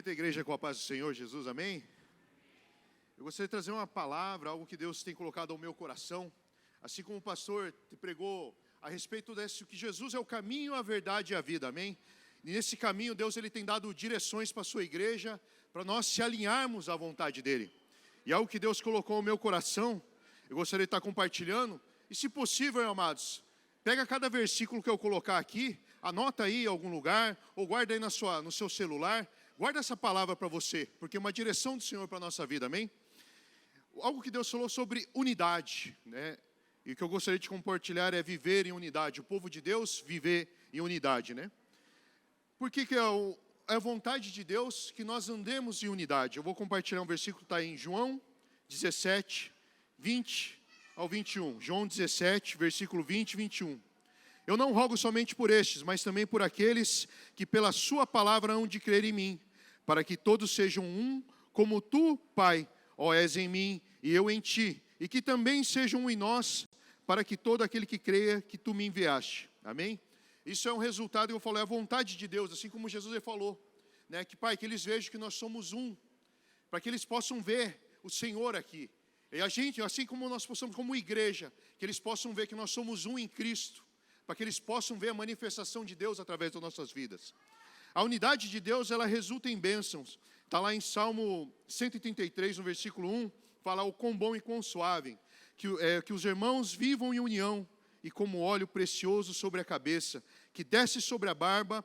Cumprimento a igreja com a paz do Senhor Jesus, amém? Eu gostaria de trazer uma palavra, algo que Deus tem colocado ao meu coração. Assim como o pastor te pregou a respeito desse, que Jesus é o caminho, a verdade e a vida, amém? E nesse caminho, Deus ele tem dado direções para a sua igreja, para nós se alinharmos à vontade dEle. E algo que Deus colocou ao meu coração, eu gostaria de estar compartilhando. E se possível, amados, pega cada versículo que eu colocar aqui, anota aí em algum lugar, ou guarda aí no seu celular. Guarda essa palavra para você, porque é uma direção do Senhor para a nossa vida, amém? Algo que Deus falou sobre unidade, né? E o que eu gostaria de compartilhar é viver em unidade. O povo de Deus viver em unidade, né? Por que é a vontade de Deus que nós andemos em unidade? Eu vou compartilhar um versículo que está em João 17, 20 ao 21. João 17, versículo 20 e 21. Eu não rogo somente por estes, mas também por aqueles que pela sua palavra hão de crer em mim, para que todos sejam um, como tu, Pai, ó, és em mim e eu em ti, e que também sejam um em nós, para que todo aquele que creia que tu me enviaste. Amém? Isso é um resultado, eu falo, é a vontade de Deus, assim como Jesus falou, né, que Pai, que eles vejam que nós somos um, para que eles possam ver o Senhor aqui. E a gente, assim como nós possamos, como igreja, que eles possam ver que nós somos um em Cristo, para que eles possam ver a manifestação de Deus através das nossas vidas. A unidade de Deus, ela resulta em bênçãos. Está lá em Salmo 133, no versículo 1, fala o quão bom e quão suave, que os irmãos vivam em união, e como óleo precioso sobre a cabeça, que desce sobre a barba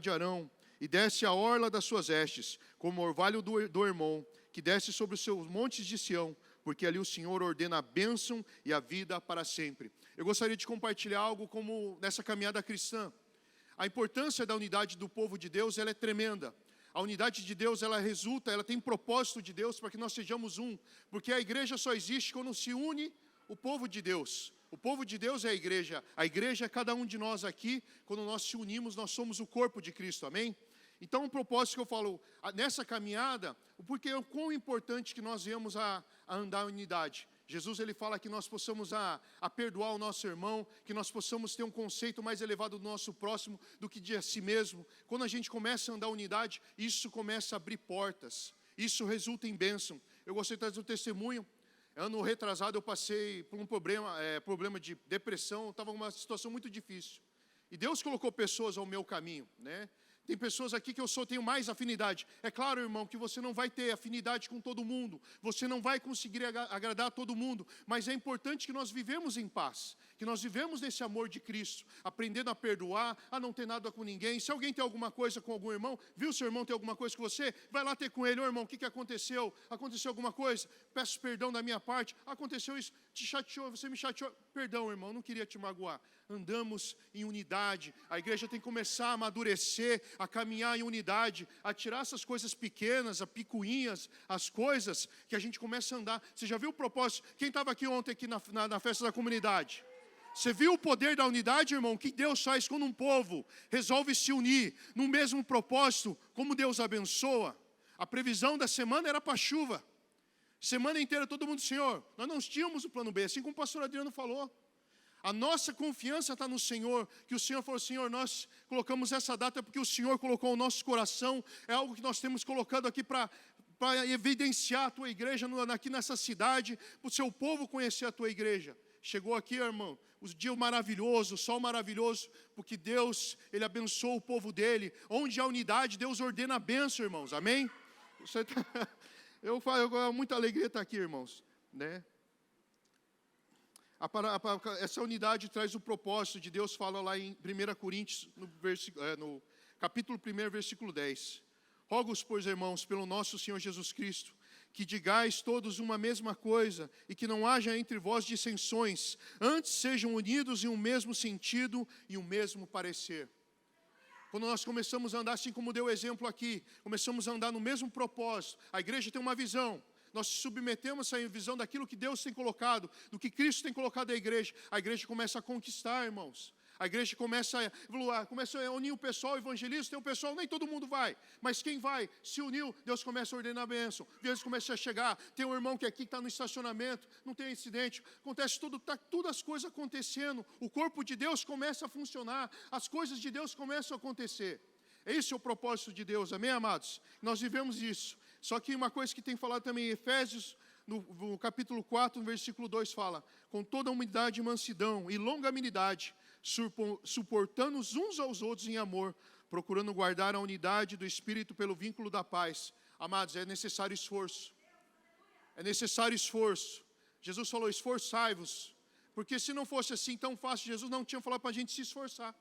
de Arão, e desce a orla das suas vestes, como o orvalho do Hermon, que desce sobre os seus montes de Sião, porque ali o Senhor ordena a bênção e a vida para sempre. Eu gostaria de compartilhar algo como nessa caminhada cristã. A importância da unidade do povo de Deus, ela é tremenda. A unidade de Deus, ela tem propósito de Deus para que nós sejamos um. Porque a igreja só existe quando se une o povo de Deus. O povo de Deus é a igreja. A igreja é cada um de nós aqui. Quando nós se unimos, nós somos o corpo de Cristo, amém? Então, um propósito que eu falo, nessa caminhada, porque é o quão importante que nós viemos a andar em unidade. Jesus, ele fala que nós possamos a perdoar o nosso irmão, que nós possamos ter um conceito mais elevado do nosso próximo do que de si mesmo. Quando a gente começa a andar em unidade, isso começa a abrir portas. Isso resulta em bênção. Eu gostaria de trazer um testemunho. Ano retrasado eu passei por um problema de depressão, estava numa situação muito difícil. E Deus colocou pessoas ao meu caminho, né? Tem pessoas aqui que tenho mais afinidade. É claro, irmão, que você não vai ter afinidade com todo mundo. Você não vai conseguir agradar todo mundo. Mas é importante que nós vivemos em paz. Que nós vivemos nesse amor de Cristo. Aprendendo a perdoar, a não ter nada com ninguém. Se alguém tem alguma coisa com algum irmão, viu seu irmão ter alguma coisa com você, vai lá ter com ele. Ô irmão, o que aconteceu? Aconteceu alguma coisa? Peço perdão da minha parte. Aconteceu isso, te chateou, você me chateou. Perdão, irmão, não queria te magoar. Andamos em unidade. A igreja tem que começar a amadurecer, a caminhar em unidade, a tirar essas coisas pequenas, as picuinhas, as coisas que a gente começa a andar. Você já viu o propósito? Quem estava aqui ontem aqui na festa da comunidade? Você viu o poder da unidade, irmão? O que Deus faz quando um povo resolve se unir no mesmo propósito, como Deus abençoa? A previsão da semana era para chuva. Semana inteira todo mundo, Senhor, nós não tínhamos o plano B, assim como o pastor Adriano falou. A nossa confiança está no Senhor, que o Senhor falou, Senhor, nós colocamos essa data porque o Senhor colocou o nosso coração, é algo que nós temos colocado aqui para evidenciar a tua igreja aqui nessa cidade, para o seu povo conhecer a tua igreja. Chegou aqui, irmão, o dia maravilhoso, o sol maravilhoso, porque Deus, Ele abençoou o povo dEle. Onde há unidade, Deus ordena a bênção, irmãos, amém? Eu muita alegria estar aqui, irmãos, né? Essa unidade traz o propósito de Deus, fala lá em 1 Coríntios, no capítulo 1, versículo 10. Rogo-os, pois, irmãos, pelo nosso Senhor Jesus Cristo, que digais todos uma mesma coisa, e que não haja entre vós dissensões, antes sejam unidos em um mesmo sentido e um mesmo parecer. Quando nós começamos a andar, assim como deu o exemplo aqui, começamos a andar no mesmo propósito, a igreja tem uma visão, nós submetemos essa visão daquilo que Deus tem colocado, do que Cristo tem colocado à igreja. A igreja começa a conquistar, irmãos. A igreja começa a evoluir, começa a unir o pessoal evangelista, tem um pessoal, nem todo mundo vai, mas quem vai, se uniu, Deus começa a ordenar a bênção, Deus começa a chegar, tem um irmão que aqui está no estacionamento, não tem incidente, acontece tudo, está tudo as coisas acontecendo, o corpo de Deus começa a funcionar, as coisas de Deus começam a acontecer. Esse é o propósito de Deus, amém, amados? Nós vivemos isso. Só que uma coisa que tem falado também em Efésios, no capítulo 4, no versículo 2, fala: com toda humildade e mansidão e longanimidade, suportando uns aos outros em amor, procurando guardar a unidade do Espírito pelo vínculo da paz. Amados, é necessário esforço. É necessário esforço. Jesus falou: esforçai-vos. Porque se não fosse assim tão fácil, Jesus não tinha falado para a gente se esforçar.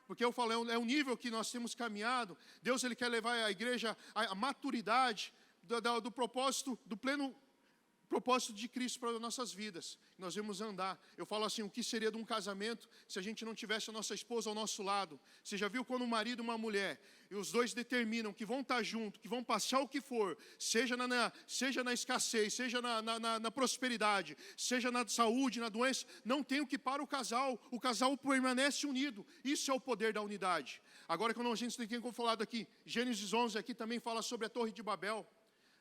Porque eu falo, é um nível que nós temos caminhado. Deus, Ele quer levar a igreja à maturidade do propósito, do pleno propósito de Cristo para as nossas vidas. Nós vamos andar. Eu falo assim, o que seria de um casamento se a gente não tivesse a nossa esposa ao nosso lado? Você já viu quando um marido e uma mulher, e os dois determinam que vão estar juntos, que vão passar o que for, seja na escassez, seja na prosperidade, seja na saúde, na doença, não tem o que para o casal permanece unido. Isso é o poder da unidade. Agora, quando a gente tem falado aqui, Gênesis 11 aqui também fala sobre a Torre de Babel.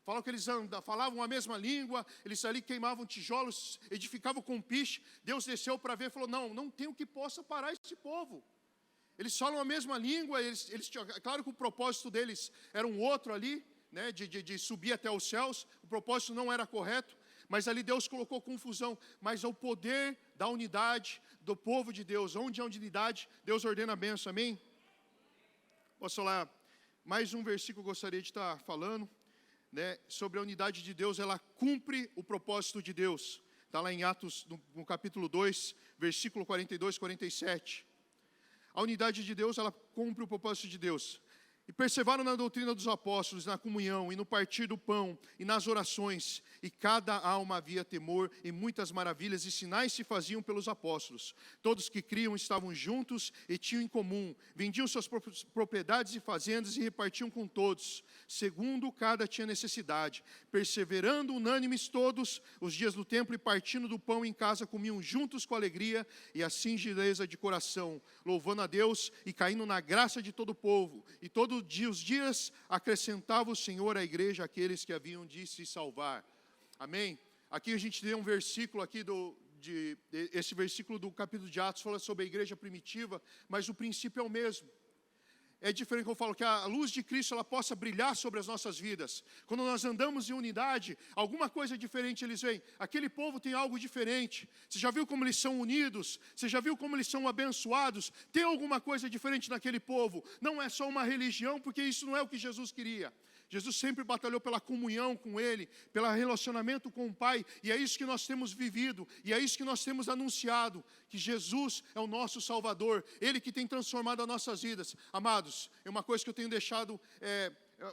Falam que eles falavam a mesma língua, eles ali queimavam tijolos, edificavam com piche. Deus desceu para ver e falou: não tem o que possa parar esse povo. Eles falam a mesma língua, claro que o propósito deles era um outro ali, né, de subir até os céus, o propósito não era correto, mas ali Deus colocou confusão. Mas é o poder da unidade do povo de Deus. Onde há unidade, Deus ordena a bênção, amém? Posso falar mais um versículo que eu gostaria de estar falando. Né, sobre a unidade de Deus, ela cumpre o propósito de Deus. Está lá em Atos, no capítulo 2, versículo 42, 47. A unidade de Deus, ela cumpre o propósito de Deus. E perseveraram na doutrina dos apóstolos, na comunhão, e no partir do pão, e nas orações. E cada alma havia temor, e muitas maravilhas e sinais se faziam pelos apóstolos. Todos que criam estavam juntos e tinham em comum. Vendiam suas propriedades e fazendas e repartiam com todos, segundo cada tinha necessidade. Perseverando unânimes todos os dias no templo e partindo do pão em casa, comiam juntos com alegria e a singeleza de coração, louvando a Deus e caindo na graça de todo o povo. E todos os dias acrescentava o Senhor à igreja aqueles que haviam de se salvar. Amém? Aqui a gente tem um versículo aqui esse versículo do capítulo de Atos fala sobre a igreja primitiva, mas o princípio é o mesmo. É diferente que eu falo, que a luz de Cristo ela possa brilhar sobre as nossas vidas. Quando nós andamos em unidade, alguma coisa diferente eles veem. Aquele povo tem algo diferente. Você já viu como eles são unidos? Você já viu como eles são abençoados? Tem alguma coisa diferente naquele povo. Não é só uma religião, porque isso não é o que Jesus queria. Jesus sempre batalhou pela comunhão com Ele, pelo relacionamento com o Pai, e é isso que nós temos vivido, e é isso que nós temos anunciado, que Jesus é o nosso Salvador, Ele que tem transformado as nossas vidas. Amados, é uma coisa que eu tenho deixado,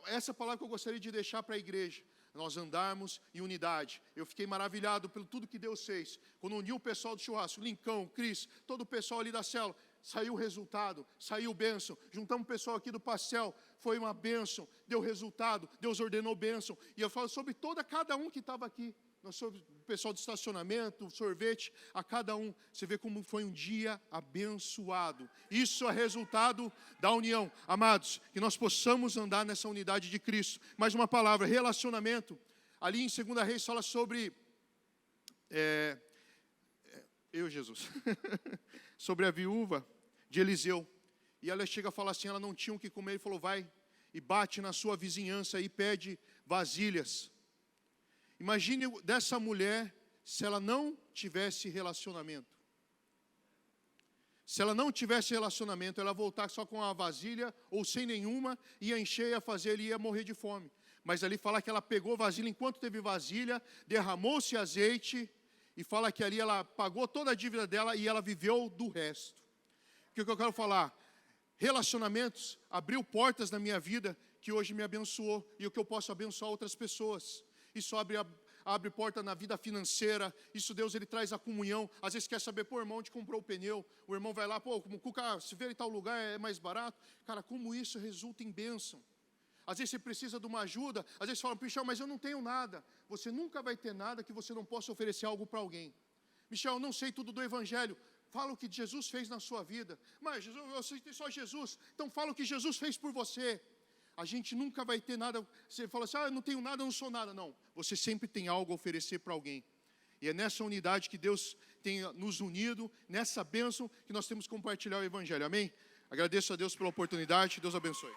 essa palavra que eu gostaria de deixar para a igreja, nós andarmos em unidade. Eu fiquei maravilhado pelo tudo que Deus fez, quando uniu o pessoal do churrasco, Lincão, Cris, todo o pessoal ali da célula, saiu o resultado, saiu bênção. Juntamos o pessoal aqui do pastel, foi uma bênção, deu resultado, Deus ordenou bênção. E eu falo sobre cada um que estava aqui, sobre o pessoal do estacionamento, sorvete, a cada um. Você vê como foi um dia abençoado. Isso é resultado da união. Amados, que nós possamos andar nessa unidade de Cristo. Mais uma palavra, relacionamento. Ali em 2 Reis fala sobre... Jesus. Sobre a viúva de Eliseu. E ela chega a falar assim, ela não tinha o que comer. Ele falou, vai e bate na sua vizinhança e pede vasilhas. Imagine dessa mulher, se ela não tivesse relacionamento. Se ela não tivesse relacionamento, ela voltar só com uma vasilha, ou sem nenhuma, ia encher, ia fazer, ele ia morrer de fome. Mas ali fala que ela pegou vasilha, enquanto teve vasilha, derramou-se azeite, e fala que ali ela pagou toda a dívida dela, e ela viveu do resto. O que eu quero falar? Relacionamentos abriu portas na minha vida, que hoje me abençoou, e o que eu posso abençoar outras pessoas. Isso abre porta na vida financeira, isso Deus ele traz a comunhão. Às vezes quer saber, pô, irmão, onde comprou o pneu? O irmão vai lá, pô, como Cuca, se vê em tal lugar é mais barato. Cara, como isso resulta em bênção. Às vezes você precisa de uma ajuda, às vezes fala, Michel, mas eu não tenho nada. Você nunca vai ter nada que você não possa oferecer algo para alguém. Michel, eu não sei tudo do Evangelho. Fala o que Jesus fez na sua vida. Mas Jesus, eu sei só Jesus. Então fala o que Jesus fez por você. A gente nunca vai ter nada. Você fala assim, eu não tenho nada, eu não sou nada. Não, você sempre tem algo a oferecer para alguém. E é nessa unidade que Deus tem nos unido, nessa bênção que nós temos que compartilhar o Evangelho. Amém? Agradeço a Deus pela oportunidade. Deus abençoe.